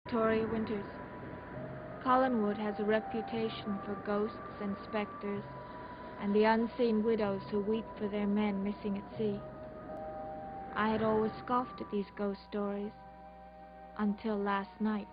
Victoria Winters. Collinwood has a reputation for ghosts and spectres and the unseen widows who weep for their men missing at sea. I had always scoffed at these ghost stories until last night.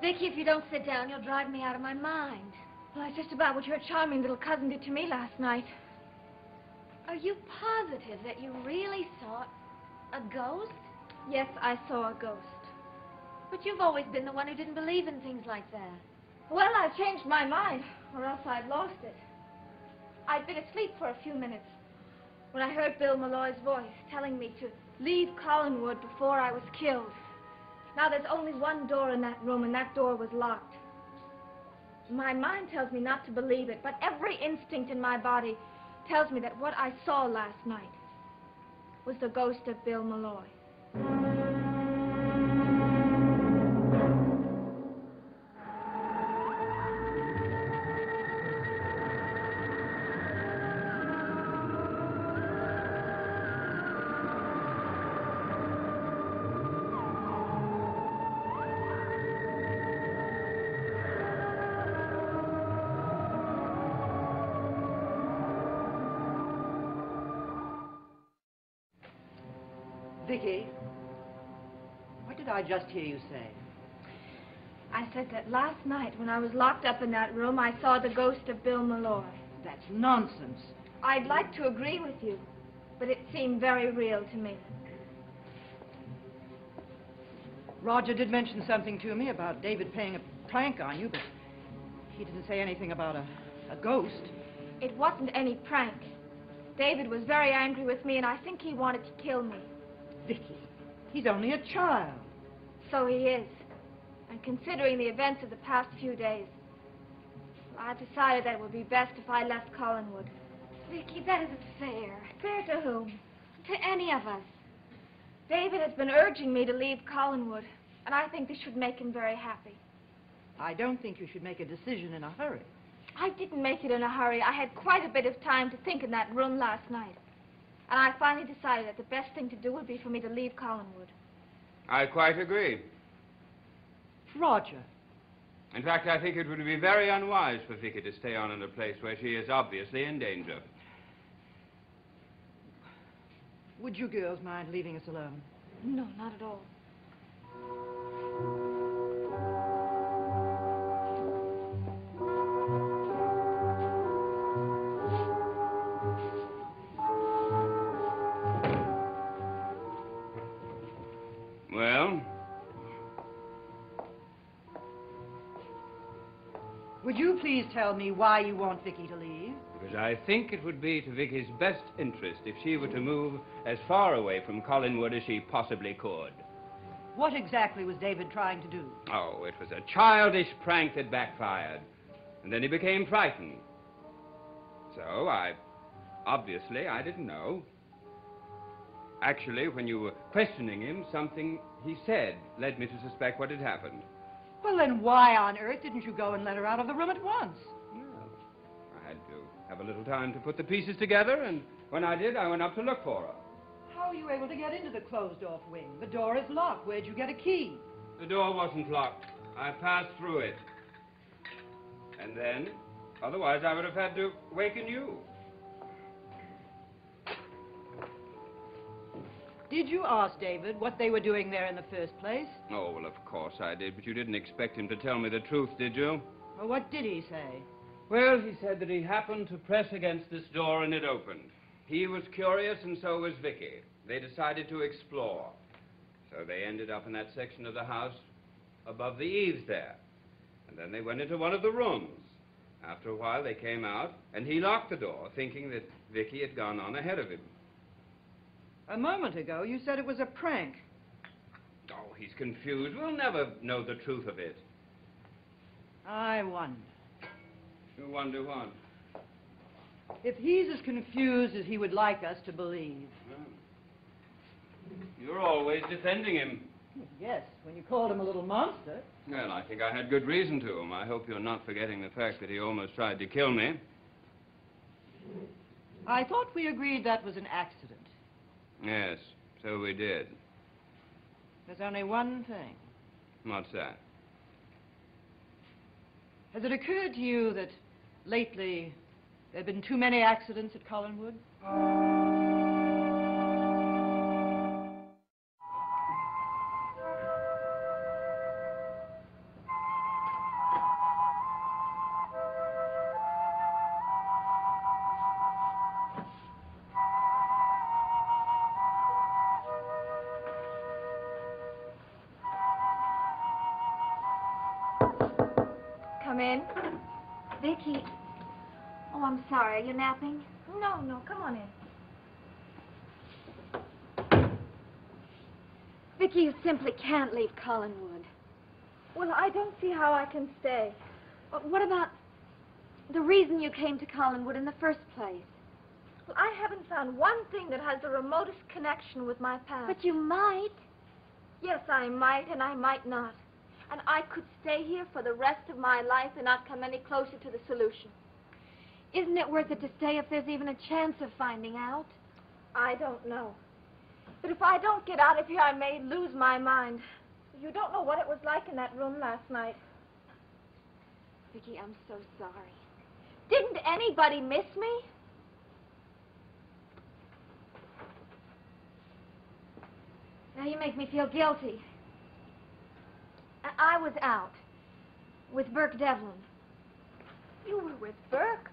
Vicky, if you don't sit down, you'll drive me out of my mind. Well, that's just about what your charming little cousin did to me last night. Are you positive that you really saw a ghost? Yes, I saw a ghost. But you've always been the one who didn't believe in things like that. Well, I've changed my mind, or else I'd lost it. I'd been asleep for a few minutes when I heard Bill Malloy's voice telling me to leave Collinwood before I was killed. Now, there's only one door in that room, and that door was locked. My mind tells me not to believe it, but every instinct in my body tells me that what I saw last night was the ghost of Bill Malloy. Vicky, what did I just hear you say? I said that last night when I was locked up in that room, I saw the ghost of Bill Malloy. That's nonsense. I'd like to agree with you, but it seemed very real to me. Roger did mention something to me about David playing a prank on you, but he didn't say anything about a ghost. It wasn't any prank. David was very angry with me, and I think he wanted to kill me. Vicky, he's only a child. So he is. And considering the events of the past few days, I decided that it would be best if I left Collinwood. Vicky, that isn't fair. Fair to whom? To any of us. David has been urging me to leave Collinwood, and I think this should make him very happy. I don't think you should make a decision in a hurry. I didn't make it in a hurry. I had quite a bit of time to think in that room last night. And I finally decided that the best thing to do would be for me to leave Collinwood. I quite agree. Roger. In fact, I think it would be very unwise for Vicky to stay on in a place where she is obviously in danger. Would you girls mind leaving us alone? No, not at all. Well? Would you please tell me why you want Vicky to leave? Because I think it would be to Vicky's best interest if she were to move as far away from Collinwood as she possibly could. What exactly was David trying to do? Oh, it was a childish prank that backfired. And then he became frightened. So obviously, I didn't know. Actually, when you were questioning him, something he said led me to suspect what had happened. Well, then why on earth didn't you go and let her out of the room at once? Well, I had to have a little time to put the pieces together, and when I did, I went up to look for her. How are you able to get into the closed-off wing? The door is locked. Where'd you get a key? The door wasn't locked. I passed through it. And then, otherwise I would have had to waken you. Did you ask David what they were doing there in the first place? Oh, well, of course I did, but you didn't expect him to tell me the truth, did you? Well, what did he say? Well, he said that he happened to press against this door and it opened. He was curious and so was Vicky. They decided to explore. So they ended up in that section of the house above the eaves there. And then they went into one of the rooms. After a while, they came out, and he locked the door, thinking that Vicky had gone on ahead of him. A moment ago, you said it was a prank. Oh, he's confused. We'll never know the truth of it. I wonder. You wonder what? If he's as confused as he would like us to believe. Well, you're always defending him. Yes, when you called him a little monster. Well, I think I had good reason to. I hope you're not forgetting the fact that he almost tried to kill me. I thought we agreed that was an accident. Yes, so we did. There's only one thing. What's that? Has it occurred to you that lately there have been too many accidents at Collinwood? Come in. Vicky. Oh, I'm sorry. Are you napping? No, come on in. Vicky, you simply can't leave Collinwood. Well, I don't see how I can stay. What about the reason you came to Collinwood in the first place? Well, I haven't found one thing that has the remotest connection with my past. But you might. Yes, I might and I might not. And I could stay here for the rest of my life and not come any closer to the solution. Isn't it worth it to stay if there's even a chance of finding out? I don't know. But if I don't get out of here, I may lose my mind. You don't know what it was like in that room last night. Vicky, I'm so sorry. Didn't anybody miss me? Now you make me feel guilty. I was out with Burke Devlin. You were with Burke?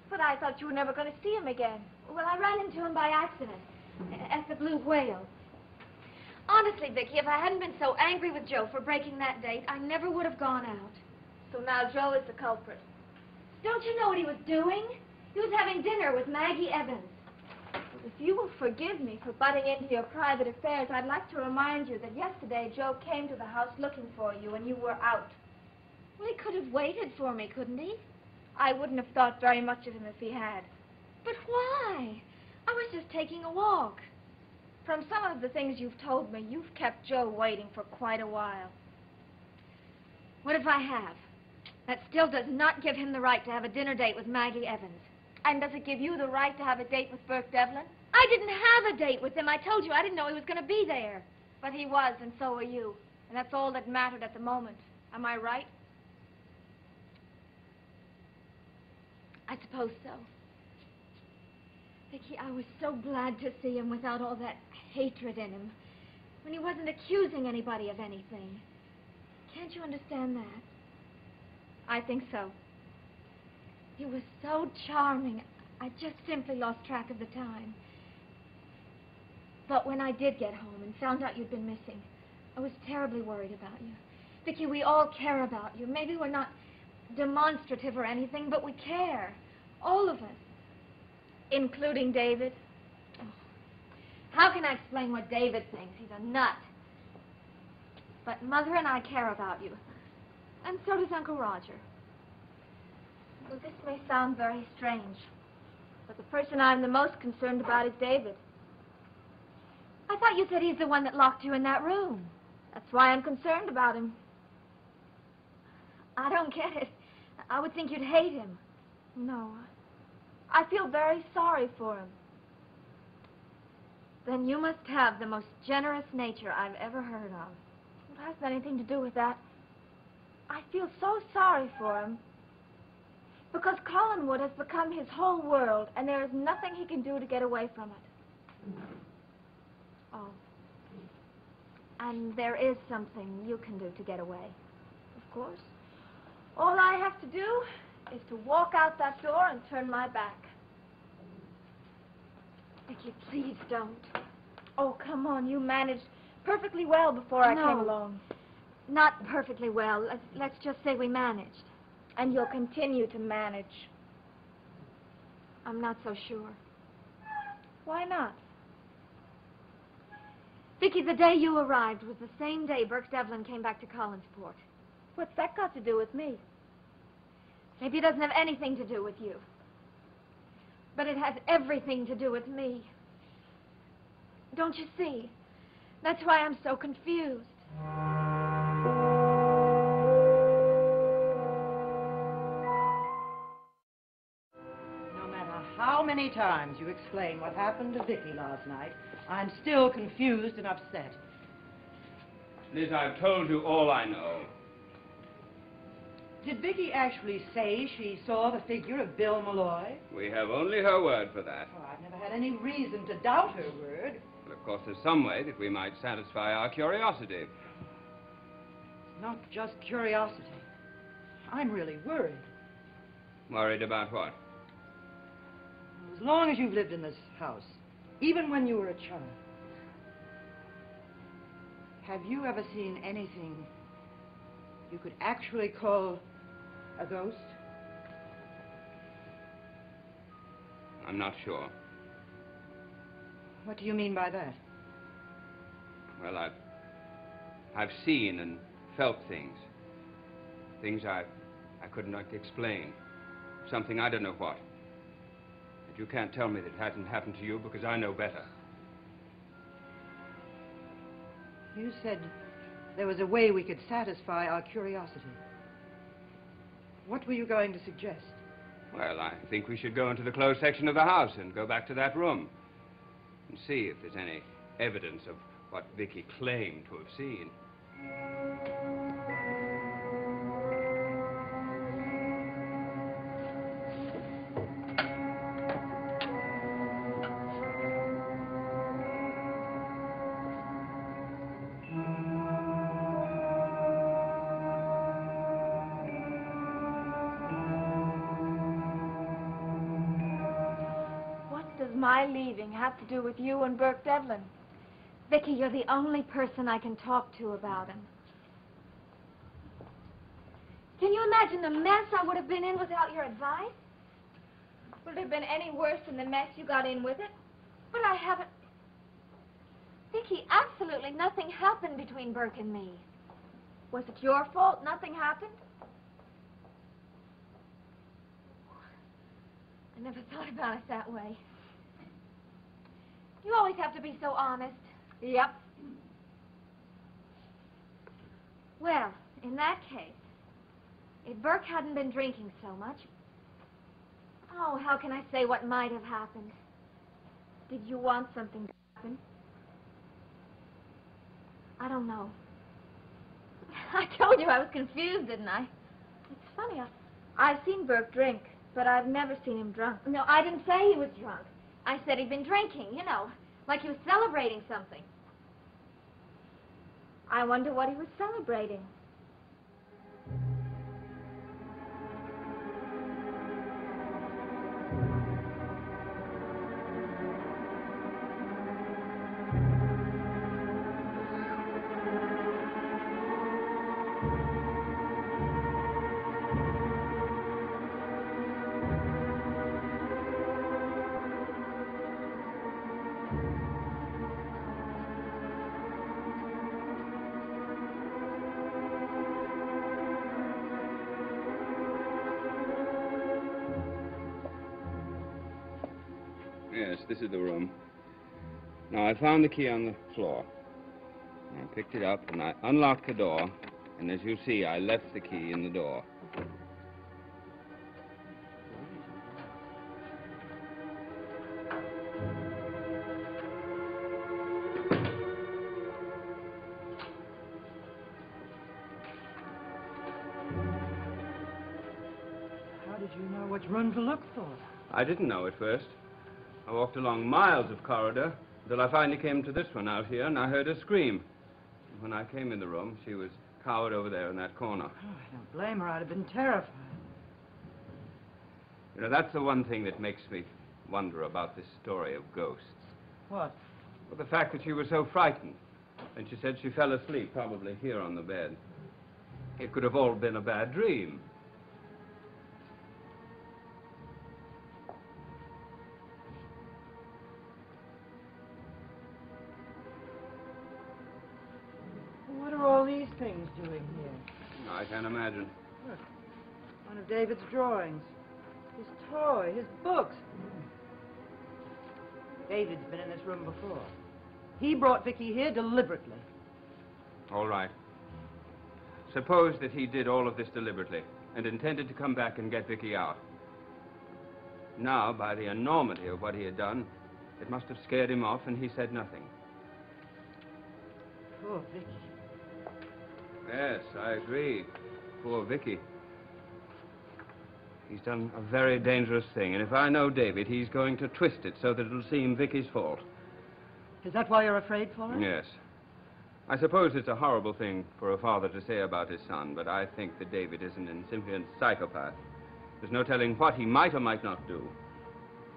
But I thought you were never going to see him again. Well, I ran into him by accident at the Blue Whale. Honestly, Vicky, if I hadn't been so angry with Joe for breaking that date, I never would have gone out. So now Joe is the culprit. Don't you know what he was doing? He was having dinner with Maggie Evans. If you will forgive me for butting into your private affairs, I'd like to remind you that yesterday Joe came to the house looking for you and you were out. Well, he could have waited for me, couldn't he? I wouldn't have thought very much of him if he had. But why? I was just taking a walk. From some of the things you've told me, you've kept Joe waiting for quite a while. What if I have? That still does not give him the right to have a dinner date with Maggie Evans. And does it give you the right to have a date with Burke Devlin? I didn't have a date with him. I told you I didn't know he was going to be there. But he was, and so are you. And that's all that mattered at the moment. Am I right? I suppose so. Vicky, I was so glad to see him without all that hatred in him. When he wasn't accusing anybody of anything. Can't you understand that? I think so. He was so charming. I just simply lost track of the time. But when I did get home and found out you'd been missing, I was terribly worried about you. Vicky, we all care about you. Maybe we're not demonstrative or anything, but we care. All of us. Including David? Oh. How can I explain what David thinks? He's a nut. But Mother and I care about you. And so does Uncle Roger. Well, this may sound very strange, but the person I'm the most concerned about is David. I thought you said he's the one that locked you in that room. That's why I'm concerned about him. I don't get it. I would think you'd hate him. No. I feel very sorry for him. Then you must have the most generous nature I've ever heard of. It hasn't anything to do with that. I feel so sorry for him. Because Collinwood has become his whole world, and there is nothing he can do to get away from it. Oh. And there is something you can do to get away. Of course. All I have to do is to walk out that door and turn my back. Vicky, please don't. Oh, come on. You managed perfectly well before I came along. Not perfectly well. Let's just say we managed. And you'll continue to manage. I'm not so sure. Why not? Vicky, the day you arrived was the same day Burke Devlin came back to Collinsport. What's that got to do with me? Maybe it doesn't have anything to do with you. But it has everything to do with me. Don't you see? That's why I'm so confused. No matter how many times you explain what happened to Vicky last night, I'm still confused and upset. Liz, I've told you all I know. Did Vicky actually say she saw the figure of Bill Malloy? We have only her word for that. Oh, I've never had any reason to doubt her word. But of course, there's some way that we might satisfy our curiosity. It's not just curiosity. I'm really worried. Worried about what? As long as you've lived in this house, even when you were a child, have you ever seen anything you could actually call a ghost? I'm not sure. What do you mean by that? Well, I've seen and felt things. Things I could not explain. Something I don't know what. But you can't tell me that it hasn't happened to you because I know better. You said there was a way we could satisfy our curiosity. What were you going to suggest? Well, I think we should go into the closed section of the house and go back to that room and see if there's any evidence of what Vicky claimed to have seen. My leaving have to do with you and Burke Devlin? Vicky, you're the only person I can talk to about him. Can you imagine the mess I would have been in without your advice? Would it have been any worse than the mess you got in with it? But I haven't... Vicky, absolutely nothing happened between Burke and me. Was it your fault nothing happened? I never thought about it that way. You always have to be so honest. Yep. Well, in that case, if Burke hadn't been drinking so much... Oh, how can I say what might have happened? Did you want something to happen? I don't know. I told you I was confused, didn't I? It's funny, I've seen Burke drink, but I've never seen him drunk. No, I didn't say he was drunk. I said he'd been drinking, you know, like he was celebrating something. I wonder what he was celebrating. Yes, this is the room. Now, I found the key on the floor. I picked it up and I unlocked the door, and as you see, I left the key in the door. How did you know which room to look for? I didn't know at first. I walked along miles of corridor until I finally came to this one out here, and I heard her scream. And when I came in the room, she was cowered over there in that corner. Oh, I don't blame her. I'd have been terrified. You know, that's the one thing that makes me wonder about this story of ghosts. What? Well, the fact that she was so frightened. And she said she fell asleep, probably here on the bed. It could have all been a bad dream. What are all these things doing here? I can't imagine. Look, one of David's drawings. His toy, his books. David's been in this room before. He brought Vicky here deliberately. All right. Suppose that he did all of this deliberately and intended to come back and get Vicky out. Now, by the enormity of what he had done, it must have scared him off, and he said nothing. Poor Vicky. Yes, I agree. Poor Vicky. He's done a very dangerous thing, and if I know David, he's going to twist it so that it'll seem Vicky's fault. Is that why you're afraid for her? Yes. I suppose it's a horrible thing for a father to say about his son, but I think that David is an incipient psychopath. There's no telling what he might or might not do.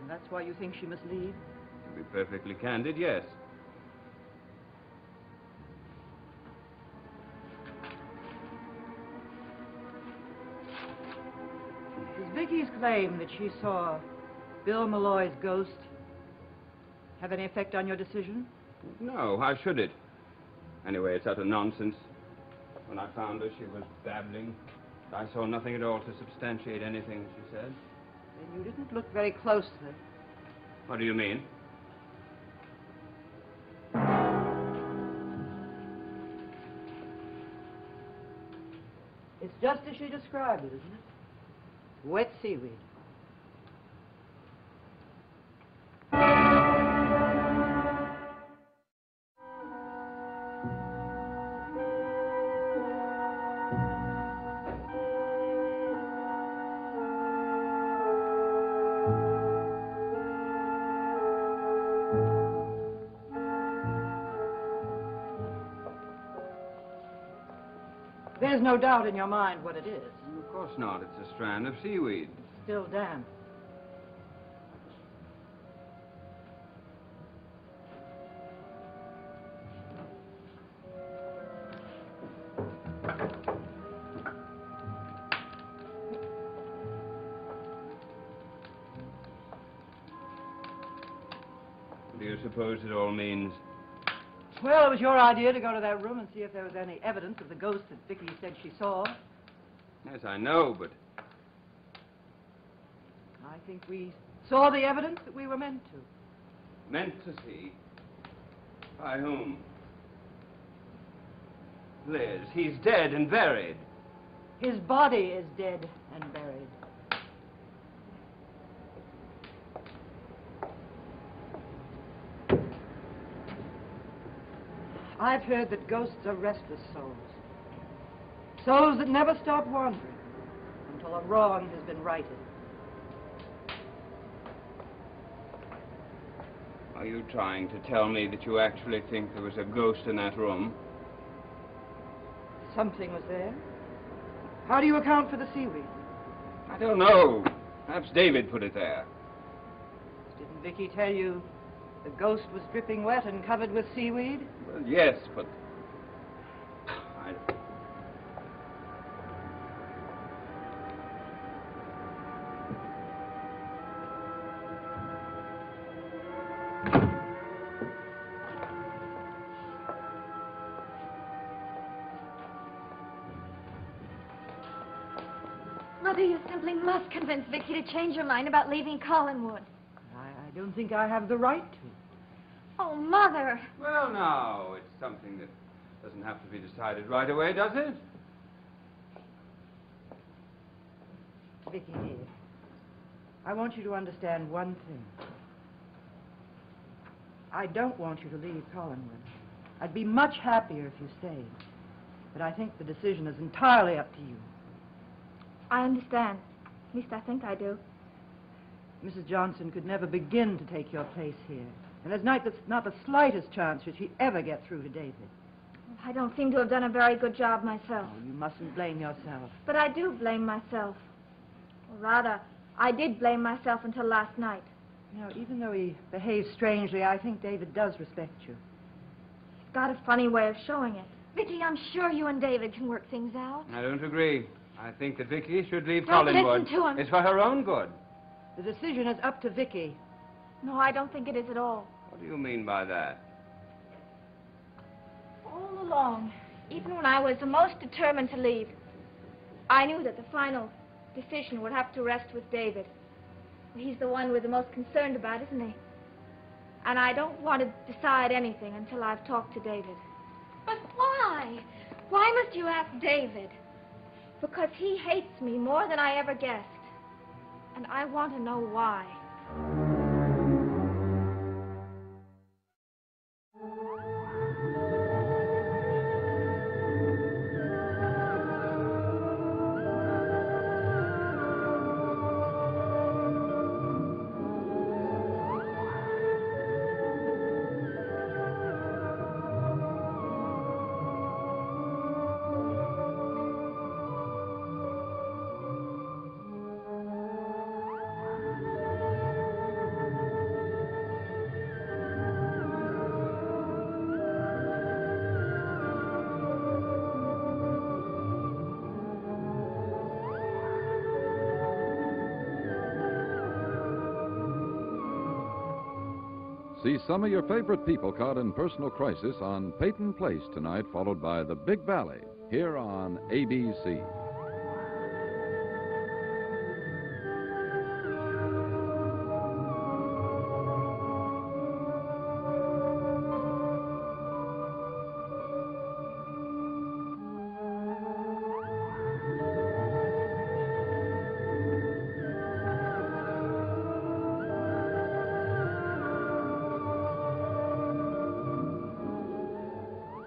And that's why you think she must leave? To be perfectly candid, yes. Does Vicky's claim that she saw Bill Malloy's ghost have any effect on your decision? No, how should it? Anyway, it's utter nonsense. When I found her, she was babbling. I saw nothing at all to substantiate anything she said. Then you didn't look very closely. What do you mean? It's just as she described it, isn't it? Wet seaweed. There's no doubt in your mind what it is. Of course not. It's a strand of seaweed. It's still damp. What do you suppose it all means? Well, it was your idea to go to that room and see if there was any evidence of the ghost that Vicky said she saw. Yes, I know, but... I think we saw the evidence that we were meant to. Meant to see? By whom? Liz, he's dead and buried. His body is dead and buried. I've heard that ghosts are restless souls. Souls that never stop wandering until a wrong has been righted. Are you trying to tell me that you actually think there was a ghost in that room? Something was there. How do you account for the seaweed? I don't know. Perhaps David put it there. Didn't Vicky tell you the ghost was dripping wet and covered with seaweed? Well, yes, but... Mother, you simply must convince Vicky to change her mind about leaving Collinwood. I don't think I have the right to. Oh, Mother. Well, now, it's something that doesn't have to be decided right away, does it? Vicky, dear, I want you to understand one thing. I don't want you to leave Collinwood. I'd be much happier if you stayed. But I think the decision is entirely up to you. I understand. At least I think I do. Mrs. Johnson could never begin to take your place here. And there's not the slightest chance that she'd ever get through to David. I don't seem to have done a very good job myself. Oh, you mustn't blame yourself. But I do blame myself. Or rather, I did blame myself until last night. You know, even though he behaves strangely, I think David does respect you. He's got a funny way of showing it. Vicky, I'm sure you and David can work things out. I don't agree. I think that Vicky should leave Don't Collinwood. listen to him. It's for her own good. The decision is up to Vicky. No, I don't think it is at all. What do you mean by that? All along, even when I was the most determined to leave, I knew that the final decision would have to rest with David. He's the one we're the most concerned about, isn't he? And I don't want to decide anything until I've talked to David. But why? Why must you ask David? Because he hates me more than I ever guessed. And I want to know why. See some of your favorite people caught in personal crisis on Peyton Place tonight, followed by The Big Valley, here on ABC.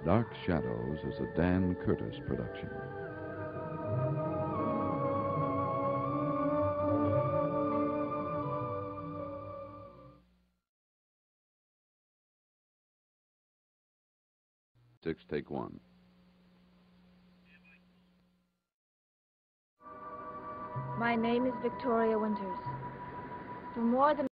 Dark Shadows is a Dan Curtis production. Take one. My name is Victoria Winters. For more than